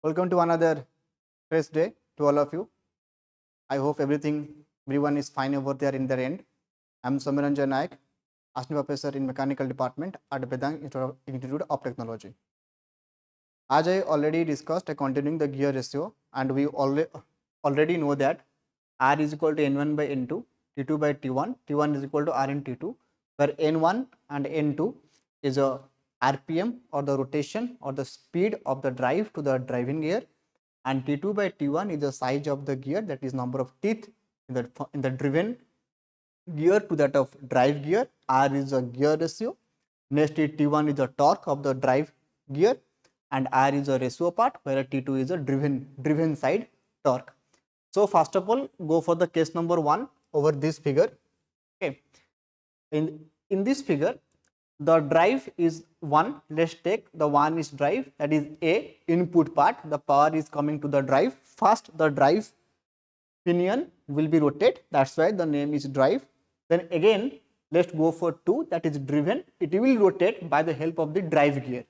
Welcome to another fresh day to all of you. I hope everyone is fine over there in their end. I'm Soumya Ranjan Nayak, Assistant Professor in Mechanical Department at At-Vedang Institute of Technology. As I already discussed, continuing the gear ratio, and we already know that R is equal to N1 by N2, T2 by T1, T1 is equal to R and T2, where N1 and N2 is a RPM or the rotation or the speed of the drive to the driving gear, and T2 by T1 is the size of the gear, that is number of teeth in the driven gear to that of drive gear. R is a gear ratio. Next is T1 is the torque of the drive gear, and R is a ratio part, where T2 is a driven side torque. So first of all, go for the case number 1 over this figure. Okay, in this figure, the drive is 1. Let's take the 1 is drive, that is A, input part. The power is coming to the drive. First, the drive pinion will be rotated, that's why the name is drive. Then again, let's go for 2, that is driven. It will rotate by the help of the drive gear.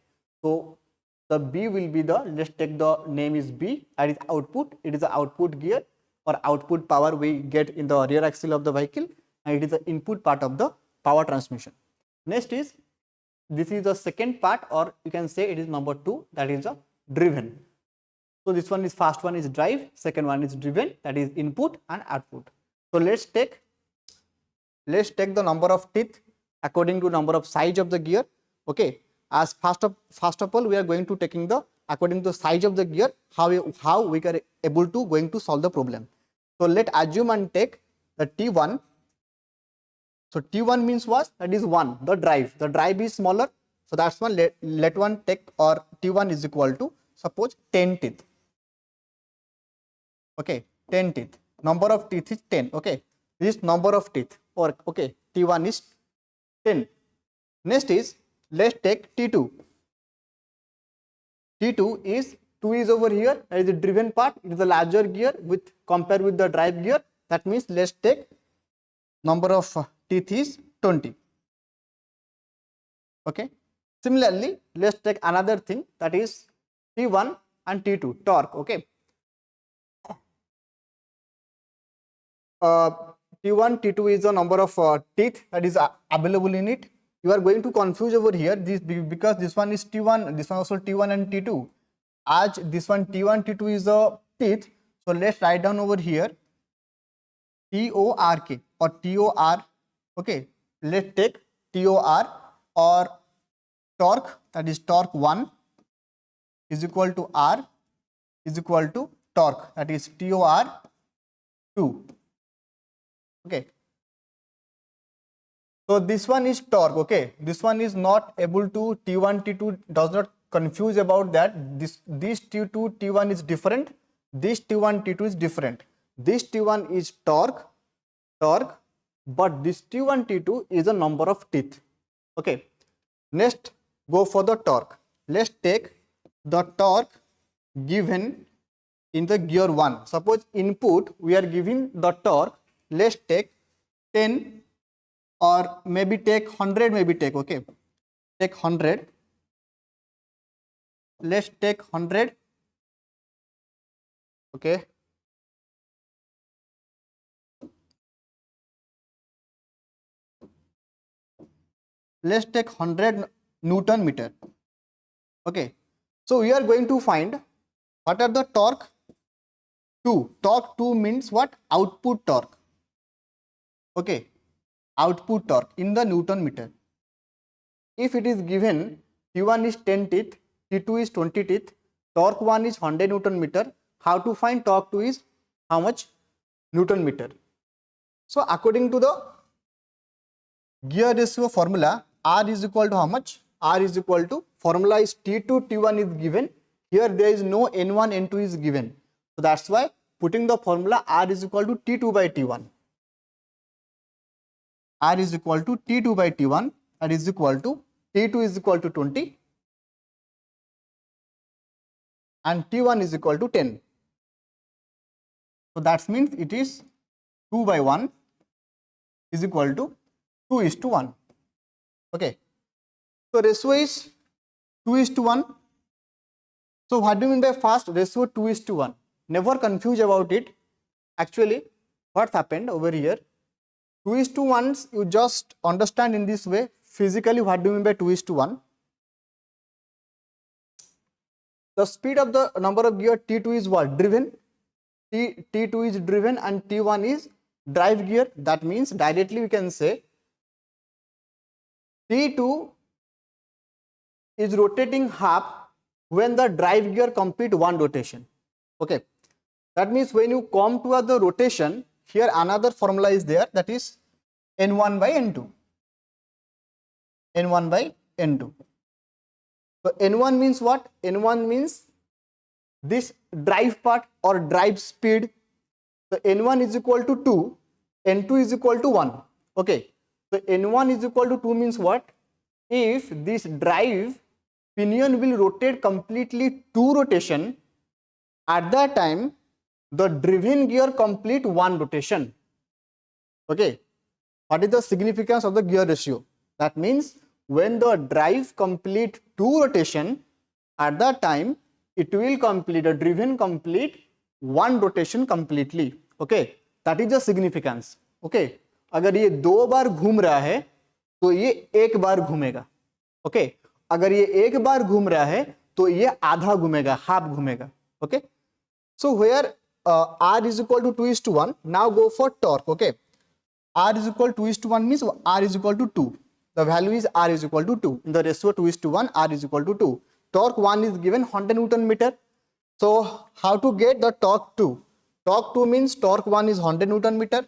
So the B will be the, let's take the name is B, that is output. It is the output gear or output power we get in the rear axle of the vehicle, and it is the input part of the power transmission. Next is, this is the second part, or you can say it is number 2, that is the driven. So this one is, first one is drive, second one is driven, that is input and output. So let's take the number of teeth according to number of size of the gear. Okay, as first of all, we are going to taking the according to the size of the gear, how we are able to going to solve the problem. So let assume and take the T1. So T1 means what? That is 1, the drive. The drive is smaller, so that's one. Let one take, or T1 is equal to, suppose 10 teeth. Okay, 10 teeth. Number of teeth is 10. Okay, this number of teeth, or okay, T1 is 10. Next is, let's take T2. T2 is 2 is over here, that is the driven part. It is a larger gear with compared with the drive gear. That means let's take number of teeth is 20. Okay. Similarly, let's take another thing, that is T1 and T2 torque. Okay. T1, T2 is the number of teeth that is available in it. You are going to confuse over here this, because this one is T1, this one also T1 and T2. As this one T1, T2 is the teeth, so let's write down over here TORK or TOR. Okay, let's take TOR, or torque, that is torque 1 is equal to R is equal to torque, that is TOR 2. Okay, so this one is torque. Okay, this one is not able to, T1, T2 does not confuse about that. This T2, T1 is different. This T1, T2 is different. This T1 is torque, but this T1, T2 is a number of teeth. Okay, next go for the torque. Let's take the torque given in the gear 1. Suppose input we are giving the torque, let's take 10, or maybe take 100, maybe take, okay, take 100. Let's take 100. Okay, let's take 100 Newton meter. Okay, so we are going to find what are the torque 2. Torque 2 means what? Output torque. Okay, output torque in the Newton meter. If it is given T1 is 10 teeth, T2 is 20 teeth, torque 1 is 100 Newton meter, how to find torque 2 is how much? Newton meter. So according to the gear ratio formula, R is equal to how much? R is equal to, formula is T2, T1 is given. Here there is no N1, N2 is given. So that's why putting the formula, R is equal to T2 by T1. R is equal to T2 by T1, that is equal to, T2 is equal to 20 and T1 is equal to 10. So that means it is 2 by 1 is equal to 2:1. Okay, so ratio is 2:1. So what do you mean by fast? Ratio 2:1. Never confuse about it. Actually, what happened over here? 2:1, you just understand in this way. Physically, what do you mean by 2:1? The speed of the number of gear T2 is what? Driven. T2 is driven and T1 is drive gear. That means directly we can say T2 is rotating half when the drive gear complete one rotation. Okay, that means when you come to the rotation, here another formula is there, that is N1 by N2. N1 by N2. So N1 means what? N1 means this drive part or drive speed. So N1 is equal to 2, N2 is equal to 1. Okay, so N1 is equal to 2 means what? If this drive pinion will rotate completely 2 rotation, at that time the driven gear complete 1 rotation. Okay, what is the significance of the gear ratio? That means when the drive complete 2 rotation, at that time it will complete, the driven complete 1 rotation completely. Okay, that is the significance. Okay, अगर ये 2 बार घूम रहा है तो ये 1 बार घूमेगा. Okay, अगर ये 1 बार घूम रहा है तो ये आधा घूमेगा, हाफ घूमेगा. Okay, so where R is equal to 2:1, now go for torque. Okay, R is equal to 2:1 means R is equal to 2. The value is R is equal to 2. In the ratio 2:1, R is equal to 2. Torque 1 is given 100 Newton meter. So how to get the torque 2? Torque 2 means torque 1 is 100 Newton meter.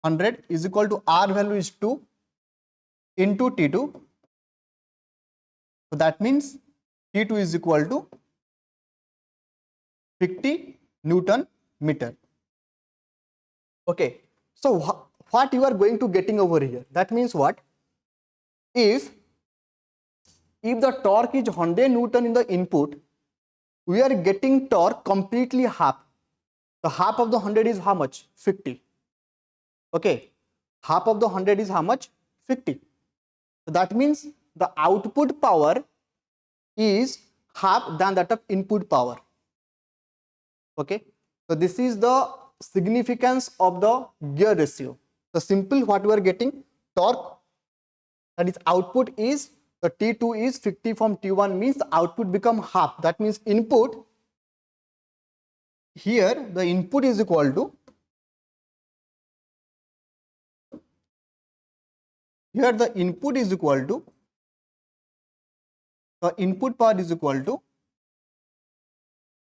100 is equal to R value is 2 into T2. So that means T2 is equal to 50 Newton meter. Okay, so what you are going to getting over here? That means what? If the torque is 100 Newton in the input, we are getting torque completely half. The half of the 100 is how much? 50. Okay, half of the 100 is how much? 50. So that means the output power is half than that of input power. Okay, so this is the significance of the gear ratio. The simple what we are getting, torque, that is output is, the T2 is 50 from T1 means the output become half. That means input, here the input is equal to, here the input is equal to, the input power is equal to,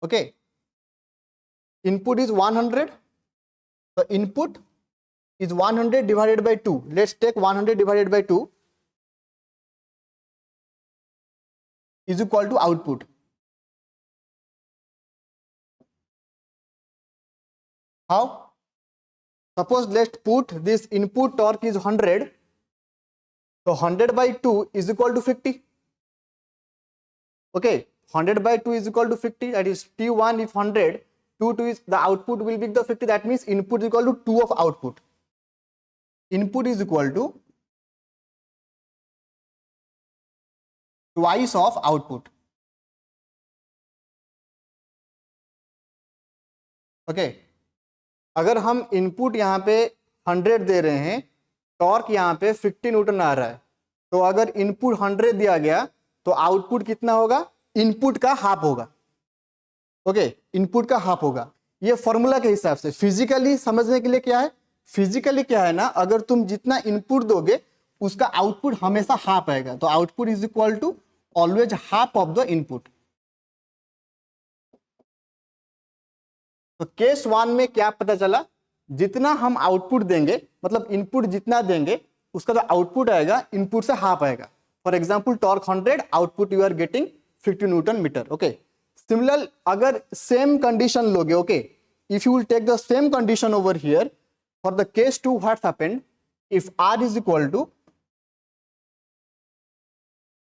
okay, input is 100, the input is 100 divided by 2. Let's take 100 divided by 2 is equal to output. How? Suppose let's put this input torque is 100. So 100 by 2 is equal to 50. Okay, 100 by 2 is equal to 50. That is T1 if 100, T2 is the output will be the 50. That means input is equal to 2 of output. Input is equal to twice of output. Okay, अगर हम input यहाँ पे 100 दे रहे हैं, torque यहाँ पे 50 Newton आ रहा है, तो अगर इनपुट 100 दिया गया तो आउटपुट कितना होगा? इनपुट का हाफ होगा. ओके, इनपुट का हाफ होगा. ये फॉर्मूला के हिसाब से. फिजिकली समझने के लिए क्या है? फिजिकली क्या है ना, अगर तुम जितना इनपुट दोगे उसका आउटपुट हमेशा हाफ आएगा. तो output is equal to always half of the input. तो केस 1 में क्या पता चला? जितना हम आउटपुट देंगे, मतलब इनपुट जितना देंगे उसका जो आउटपुट आएगा इनपुट से हाफ आएगा. For example torque 100, output you are getting 50 newton meter. Okay, similar अगर सेम कंडीशन लोगे, okay, if you will take the same condition over here for the case 2, what's happened if R is equal to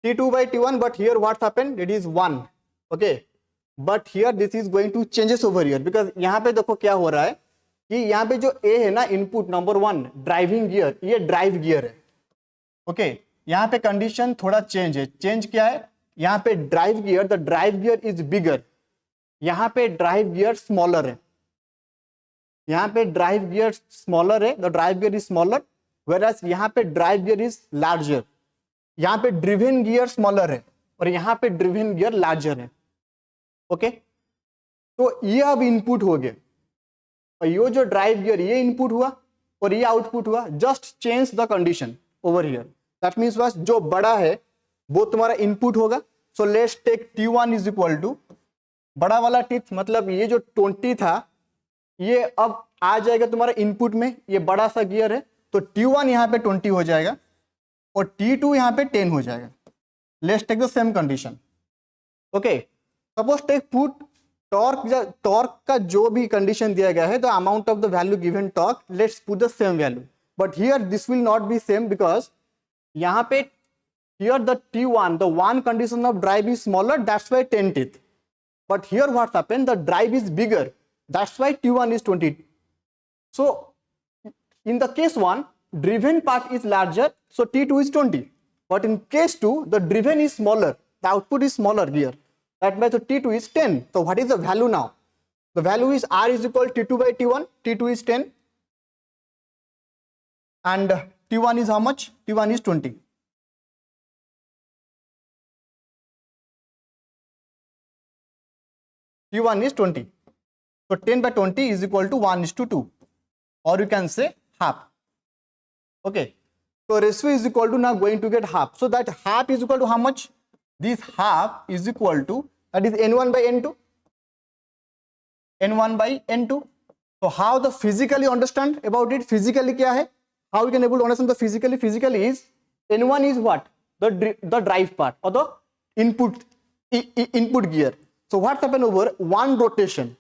T2 by T1, but here what happened? It is 1. Okay, but here this is going to changes over here because यहाँ पे देखो क्या हो रहा है कि यहाँ पे जो A है ना, इनपुट नंबर 1 ड्राइविंग गियर, ये ड्राइव गियर है. ओके, यहाँ पे कंडीशन थोड़ा चेंज है. चेंज क्या है? यहाँ पे drive gear, the drive gear is bigger, यहाँ पे ड्राइव गियर स्मॉलर है, यहाँ पे ड्राइव गियर स्मॉलर है, the drive gear is smaller, whereas यहाँ पे ड्राइव गियर इज लार्जर, यहाँ पे ड्रिवन गियर स्मॉलर है और यहाँ पे ड्रिवन गियर लार्जर है। ओके, तो ये अब इनपुट हो गए और ये जो ड्राइव गियर ये इनपुट हुआ और ये आउटपुट हुआ, just change the condition over here, that means बस जो बड़ा है वो तुम्हारा इनपुट होगा। So let's take T1 is equal to बड़ा वाला टिप, मतलब ये जो 20 था ये अब आ जाएगा तुम्हारा इनपुट में, ये बड़ा सा गियर है तो T1 यहाँ पे 20 हो जाएगा और T2 यहाँ पे 10 हो जाएगा। Let's take the same condition. Okay, suppose take put torque का जो भी कंडीशन दिया गया है, the amount of the value given torque, let's put the same value, but here this will not be same because यहाँ पे here the T1, the one condition of drive is smaller, that's why 10 teeth, but here what's happened, the drive is bigger, that's why T1 is 20. So in the case 1 driven part is larger, so T2 is 20, but in case 2 the driven is smaller, the output is smaller here, that means the T2 is 10. So what is the value now? The value is R is equal T2 by T1, T2 is 10 and T1 is how much? T1 is 20. T1 is 20. So 10 by 20 is equal to 1:2, or you can say half. Okay, so ratio is equal to now going to get half. So that half is equal to how much? This half is equal to, that is N1 by N2. N1 by N2. So how the physically understand about it? Physically क्या है? How we can able to understand the physically? Physically is N1 is what? The drive part or the input gear. So what happened over one rotation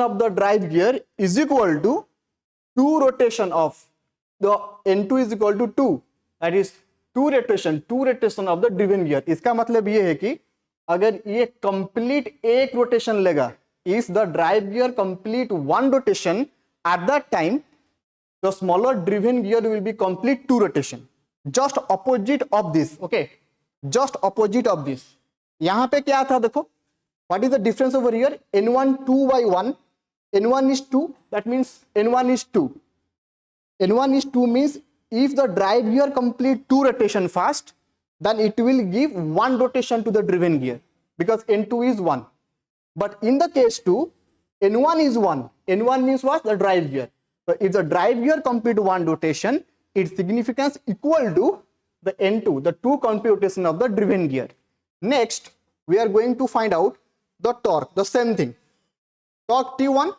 of the drive gear is equal to 2 rotation of the N2 is equal to 2, that is 2 rotation of the driven gear. इसका मतलब ये है कि अगर ये complete एक rotation लेगा, if the drive gear complete 1 rotation, at that time the smaller driven gear will be complete 2 rotation, just opposite of this. Okay, just opposite of this. यहाँ पे क्या था देखो, what is the difference over here? N1 2 by 1, N1 is 2, that means N1 is 2. N1 is 2 means if the drive gear complete 2 rotation fast, then it will give 1 rotation to the driven gear because N2 is 1. But in the case 2, N1 is 1. N1 means what? The drive gear. So if the drive gear complete 1 rotation, its significance equal to the N2, the 2 complete rotation of the driven gear. Next, we are going to find out the torque, the same thing. Torque T1,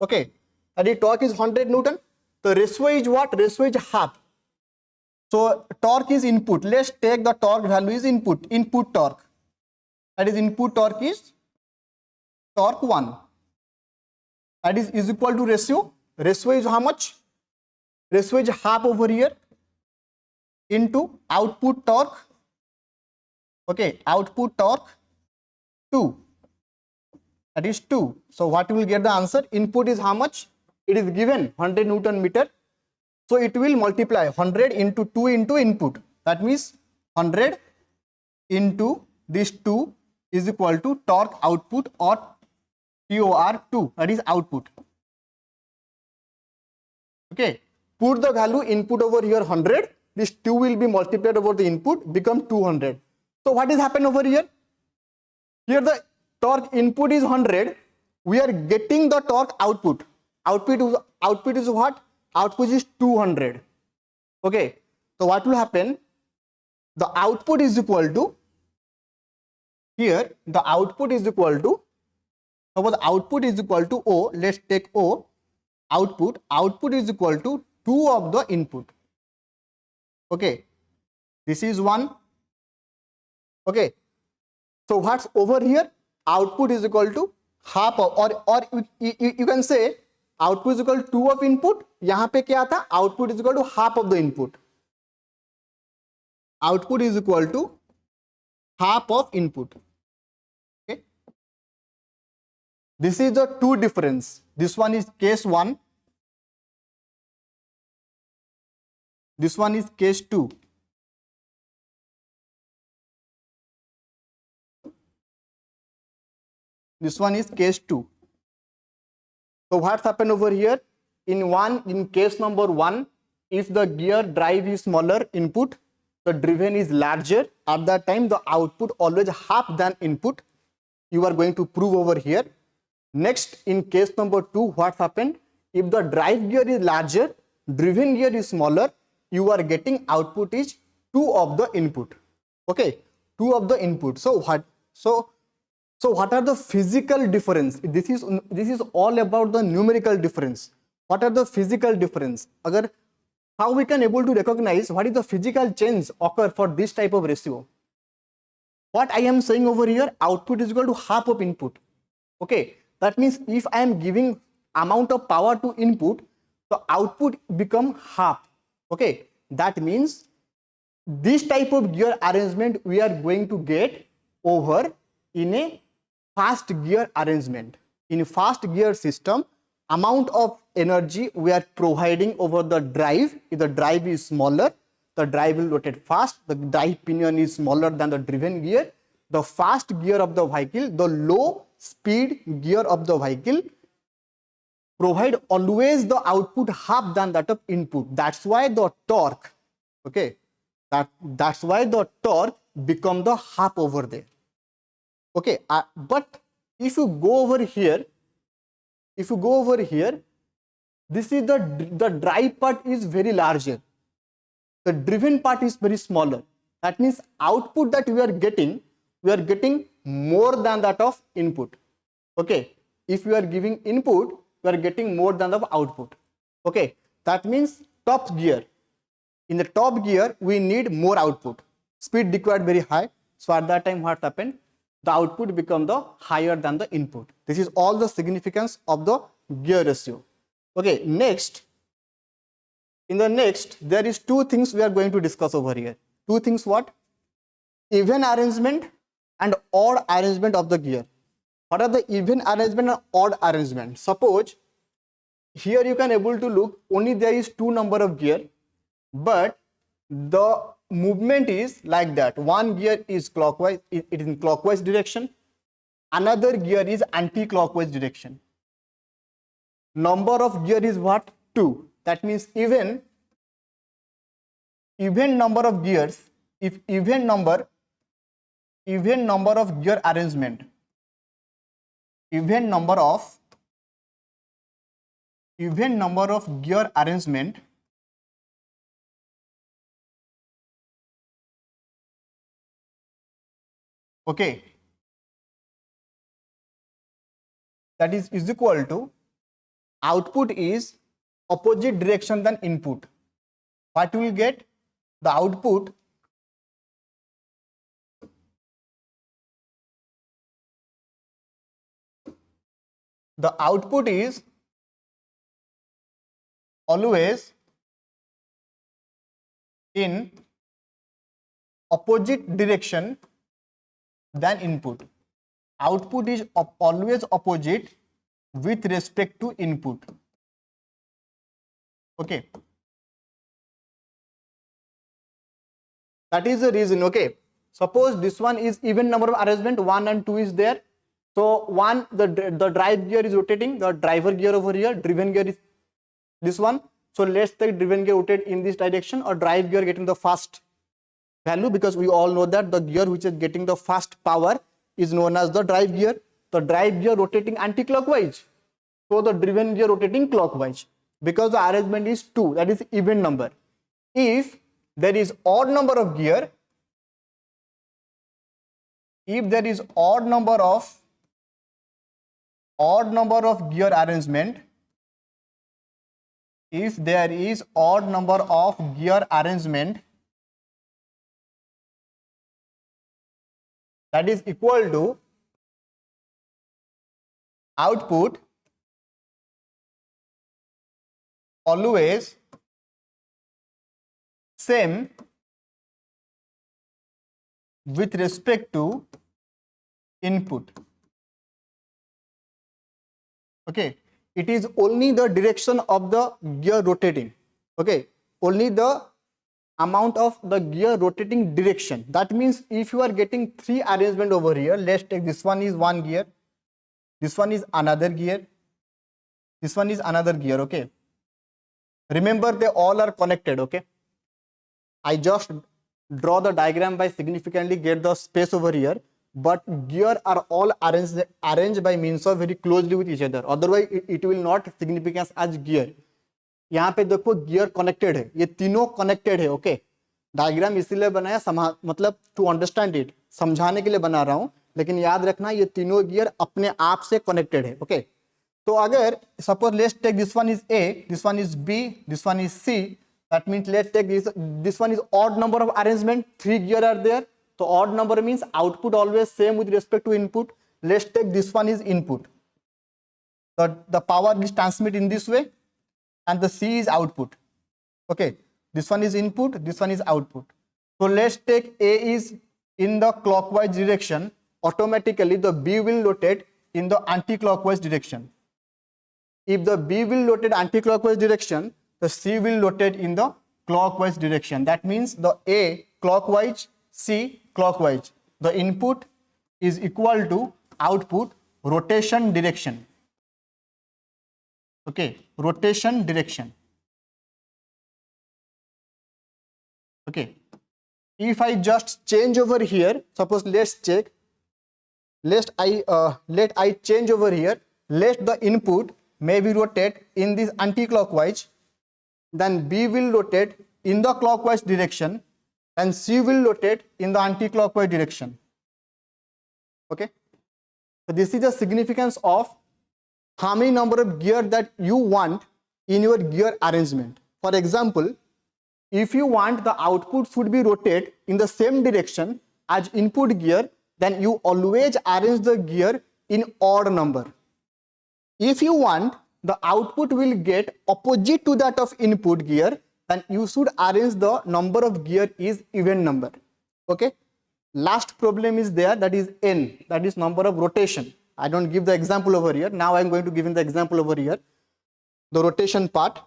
okay, and the torque is 100 Newton. The ratio is what? Ratio is half. So torque is input. Let's take the torque value is input torque. That is input torque is torque 1. That is equal to ratio. Ratio is how much? Ratio is half over here into output torque. Okay, output torque 2, that is 2. So what you will get the answer? Input is how much? It is given 100 Newton meter. So it will multiply 100 into 2 into input. That means 100 into this 2 is equal to torque output or TOR2, that is output. Okay, put the value input over here 100. This 2 will be multiplied over the input, become 200. So what is happened over here? Here the torque input is 100. We are getting the torque output. Output is what? Output is 200. Okay. So what will happen? The output is equal to, here the output is equal to, suppose the output is equal to O. Let's take O. Output is equal to 2 of the input. Okay. This is 1. Okay, so what's over here? Output is equal to half of, or you can say output is equal to 2 of input. यहाँ पे क्या था? Output is equal to half of the input. Output is equal to half of input. Okay, this is the 2 difference. This one is case 1. This one is case 2. This one is case 2. So what's happened over here? In case number 1, if the gear drive is smaller, input, the driven is larger, at that time the output always half than input. You are going to prove over here. Next, in case number 2, what happened? If the drive gear is larger, driven gear is smaller, you are getting output is 2 of the input. Okay, 2 of the input. So what are the physical difference? This is all about the numerical difference. What are the physical difference? How we can able to recognize what is the physical change occur for this type of ratio? What I am saying over here, output is equal to half of input. Okay, that means if I am giving amount of power to input, the output become half. Okay, that means this type of gear arrangement we are going to get over in a fast gear arrangement. In fast gear system, amount of energy we are providing over the drive. If the drive is smaller, the drive will rotate fast. The drive pinion is smaller than the driven gear. The fast gear of the vehicle, the low speed gear of the vehicle provide always the output half than that of input. That's why the torque, okay, that's why the torque become the half over there. Okay, but if you go over here, this is the drive part is very larger. The driven part is very smaller. That means output that we are getting more than that of input. Okay, if you are giving input, we are getting more than the output. Okay, that means top gear. In the top gear, we need more output. Speed required very high. So at that time, what happened? The output become the higher than the input. This is all the significance of the gear ratio. Okay, next. In the next, there is 2 things we are going to discuss over here. 2 things what? Even arrangement and odd arrangement of the gear. What are the even arrangement and odd arrangement? Suppose here you can able to look, only there is 2 number of gear, but the movement is like that. One gear is clockwise, it is in clockwise direction. Another gear is anti-clockwise direction. Number of gear is what? 2. That means even number of gears, if even number of gear arrangement, even number of gear arrangement okay, that is equal to output is opposite direction than input. What we will get? The output is always in opposite direction than input. Output is always opposite with respect to input. Okay, that is the reason. Okay, suppose this one is even number of arrangement, 1 and 2 is there. So 1, the drive gear is rotating, the driver gear over here, driven gear is this one. So let's take driven gear rotate in this direction, or drive gear getting the fast value, because we all know that the gear which is getting the fast power is known as the drive gear. The drive gear rotating anti-clockwise, so the driven gear rotating clockwise, because the arrangement is 2, that is even number. If there is odd number of gear, if there is odd number of gear arrangement, if there is odd number of gear arrangement, that is equal to output always same with respect to input. Okay, it is only the direction of the gear rotating. Okay, only the amount of the gear rotating direction. That means if you are getting 3 arrangement over here, let's take this one is 1 gear, This one is another gear. This one is another gear. Okay. Remember, they all are connected. Okay. I just draw the diagram by significantly get the space over here, but gear are all arranged by means of very closely with each other. Otherwise, it will not significance as gear. यहाँ पे देखो gear connected है, ये तीनों connected है. Okay, diagram इसीलिए बनाया मतलब टू अंडरस्टैंड इट, समझाने के लिए बना रहा हूं, लेकिन याद रखना ये तीनों गियर अपने आप से कनेक्टेड है. ओके, तो अगर suppose let's take this one is A, this one is B, this one is C, that means let's take this one is odd number of arrangement, 3 gear are there. तो odd number means output always same with respect to input. Let's take this one is input, the power is transmit in this way and the C is output. Okay, this one is input, this one is output. So let's take A is in the clockwise direction, automatically the B will rotate in the anti-clockwise direction. If the B will rotate anti-clockwise direction, the C will rotate in the clockwise direction. That means the A clockwise, C clockwise. The input is equal to output rotation direction. Okay, rotation direction. Okay, if I just change over here, suppose let's check, let I change over here, let the input maybe rotate in this anti-clockwise, then B will rotate in the clockwise direction and C will rotate in the anti-clockwise direction. Okay, so this is the significance of how many number of gear that you want in your gear arrangement. For example, if you want the output should be rotate in the same direction as input gear, then you always arrange the gear in odd number. If you want the output will get opposite to that of input gear, then you should arrange the number of gear is even number. Okay, last problem is there, that is n, that is number of rotation. I don't give the example over here. Now I am going to give the example over here. The rotation part,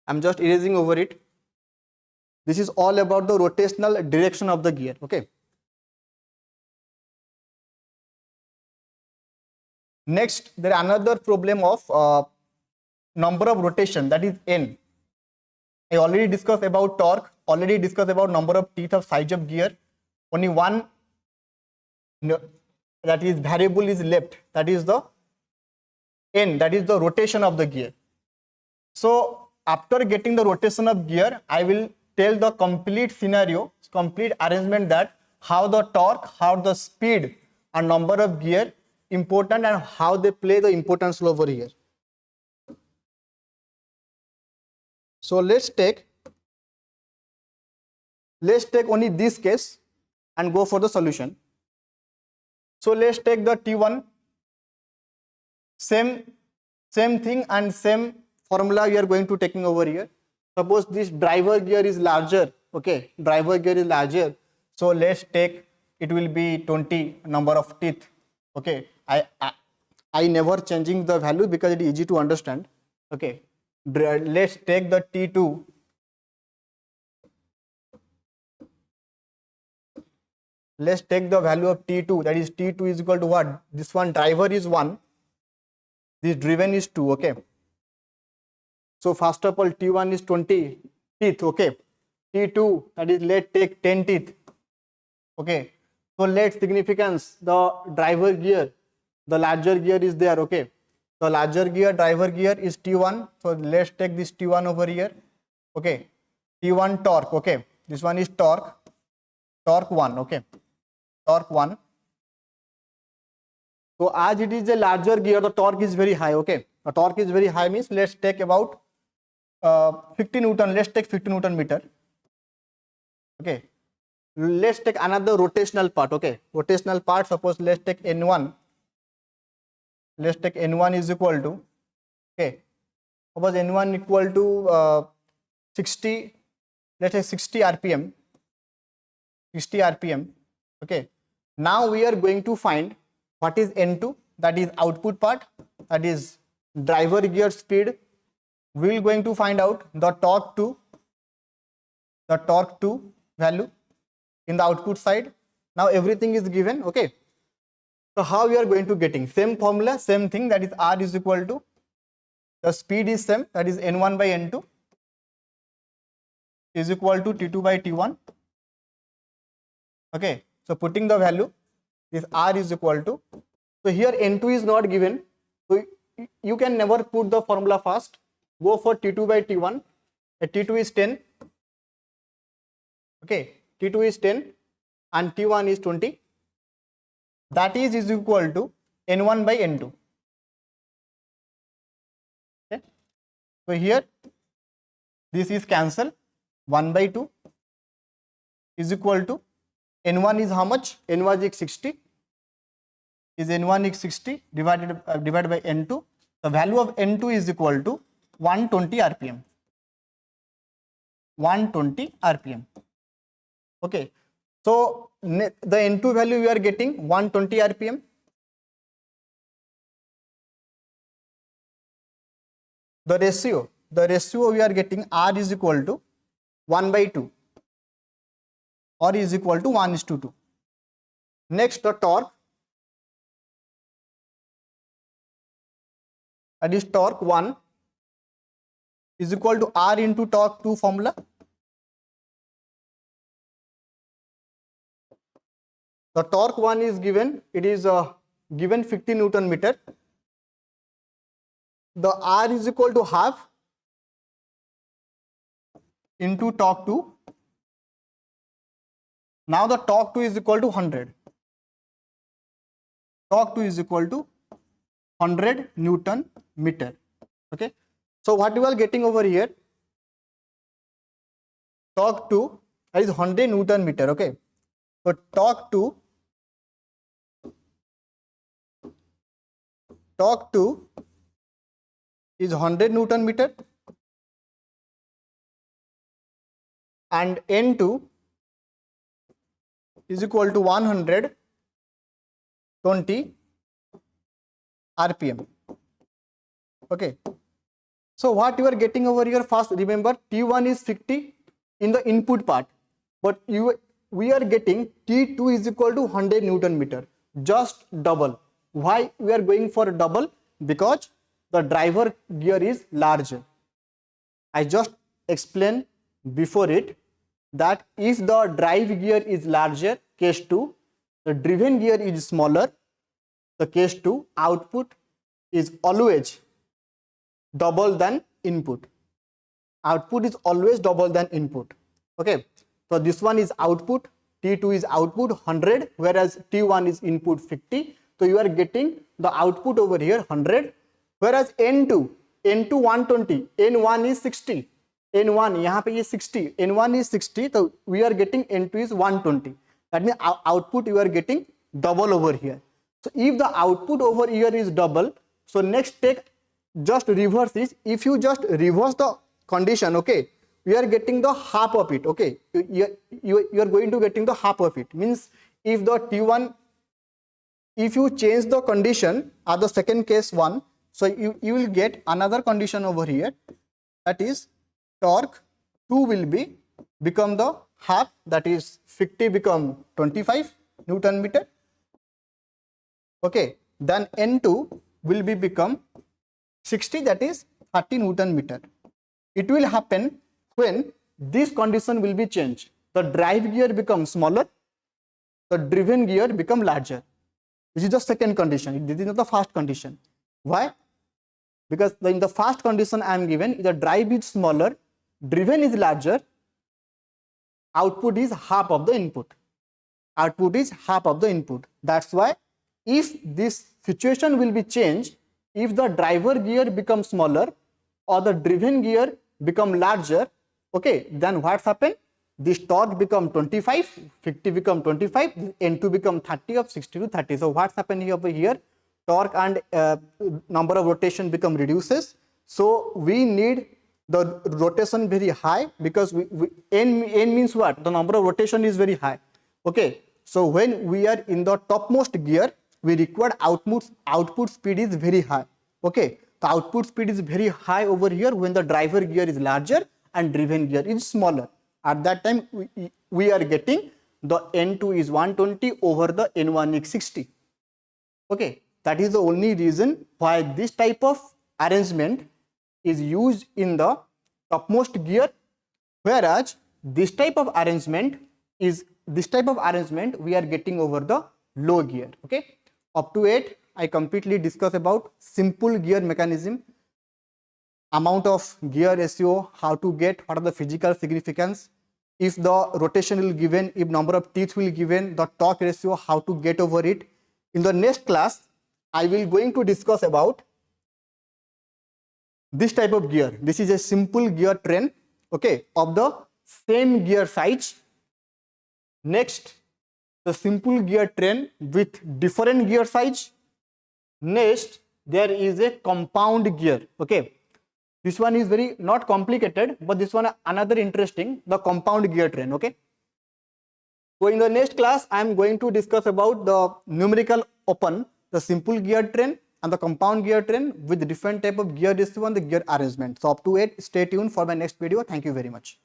I am just erasing over it. This is all about the rotational direction of the gear. Okay. Next, there is another problem of number of rotation, that is n. I already discussed about torque, already discussed about number of teeth of size of gear. Only one that is variable is left, that is the n, that is the rotation of the gear. So after getting the rotation of gear, I will tell the complete scenario, complete arrangement, that how the torque, how the speed and number of gear important and how they play the importance over here. So let's take only this case and go for the solution. So let's take the T1, same thing and same formula we are going to taking over here. Suppose this driver gear is larger. Okay, driver gear is larger, so let's take, it will be 20 number of teeth. Okay, I never changing the value because it is easy to understand. Okay, let's take the T2. Let's take the value of T2, that is T2 is equal to what? This one driver is 1, this driven is 2. Okay, so first of all T1 is 20 teeth. Okay, T2, that is let's take 10 teeth. Okay, so let's significance the driver gear, the larger gear is there. Okay, the larger gear, driver gear is T1, so let's take this T1 over here. Okay, T1 torque. Okay, this one is torque 1. Okay, torque 1. So as it is a larger gear, the torque is very high. Okay, the torque is very high means let's take about 50 Newton. Let's take 50 Newton meter. Okay, let's take another rotational part. Okay, rotational part, suppose let's take N1. Let's take N1 is equal to, okay, suppose N1 equal to 60, let's say 60 RPM. 60 RPM. Okay, now we are going to find what is N2, that is output part, that is driver gear speed. We will going to find out the torque 2 value in the output side. Now everything is given. Okay, So how we are going to getting? Same formula, same thing, that is R is equal to, the speed is same, that is N1 by N2 is equal to T2 by T1. Okay, so putting the value, this R is equal to, so here N2 is not given, so you can never put the formula first. Go for T2 by T1. T2 is 10. Okay, T2 is 10 and T1 is 20. That is equal to N1 by N2. Okay, so here this is cancel. 1 by 2 is equal to N1 is how much? N1 is 60. Is N1 is 60 divided by N2. The value of N2 is equal to 120 RPM. 120 RPM. Okay, so the N2 value we are getting 120 RPM. The ratio we are getting R is equal to 1 by 2 or is equal to 1:2. Next, the torque, that is torque 1 is equal to R into torque 2 formula. The torque 1 is given, it is given 50 Newton meter. The R is equal to half into torque 2. Now the torque 2 is equal to 100. Torque 2 is equal to 100 Newton meter. Okay, so what you are getting over here, torque 2 is 100 Newton meter. Okay, so torque 2 is 100 Newton meter and N2 is equal to 120 RPM. Okay, so what you are getting over here, first remember T1 is 50 in the input part, but we are getting T2 is equal to 100 Newton meter, just double. Why we are going for a double? Because the driver gear is larger. I just explained before it that if the drive gear is larger, case 2, the driven gear is smaller, the case 2, output is always double than input. Output is always double than input. Okay, so this one is output, T2 is output 100, whereas T1 is input 50. So you are getting the output over here 100, whereas N2 120, N1 is 60. N1 यहाँ पे ये 60, N1 is 60, so we are getting N2 is 120. That means output you are getting double over here. So if the output over here is double, so next take just reverse is, if you just reverse the condition, okay, we are getting the half of it. Okay, you are going to getting the half of it. Means if the T1, if you change the condition at the second case 1, so you will get another condition over here, that is torque 2 will become the half, that is 50 become 25 Newton meter. Okay, then N2 will become 60, that is 30 Newton meter. It will happen when this condition will be changed. The drive gear becomes smaller, the driven gear become larger. This is the second condition. This is not the first condition. Why? Because in the first condition I am given, the drive is smaller, driven is larger, output is half of the input. Output is half of the input. That's why if this situation will be changed, if the driver gear becomes smaller or the driven gear become larger, okay, then what's happened? This torque become 25, 50 become 25, N2 become 30, of 60 to 30. So what's happening over here? Torque and number of rotation become reduces. So we need the rotation very high, because N means what? The number of rotation is very high. Okay, so when we are in the topmost gear, we require output speed is very high. Okay, the output speed is very high over here when the driver gear is larger and driven gear is smaller. At that time we are getting the N2 is 120 over the N1 is 60. Okay, that is the only reason why this type of arrangement is used in the topmost gear, whereas this type of arrangement we are getting over the low gear. Okay, up to 8 I completely discuss about simple gear mechanism, amount of gear ratio, how to get, what are the physical significance, if the rotation will given, if number of teeth will given, the torque ratio, how to get over it. In the next class I will going to discuss about this type of gear. This is a simple gear train, okay, of the same gear size. Next, the simple gear train with different gear size. Next, there is a compound gear. Okay, this one is very not complicated, but this one another interesting, the compound gear train. Okay, so in the next class I am going to discuss about the numerical open, the simple gear train and the compound gear train with different type of gear ratio and the gear arrangement. So up to 8, stay tuned for my next video. Thank you very much.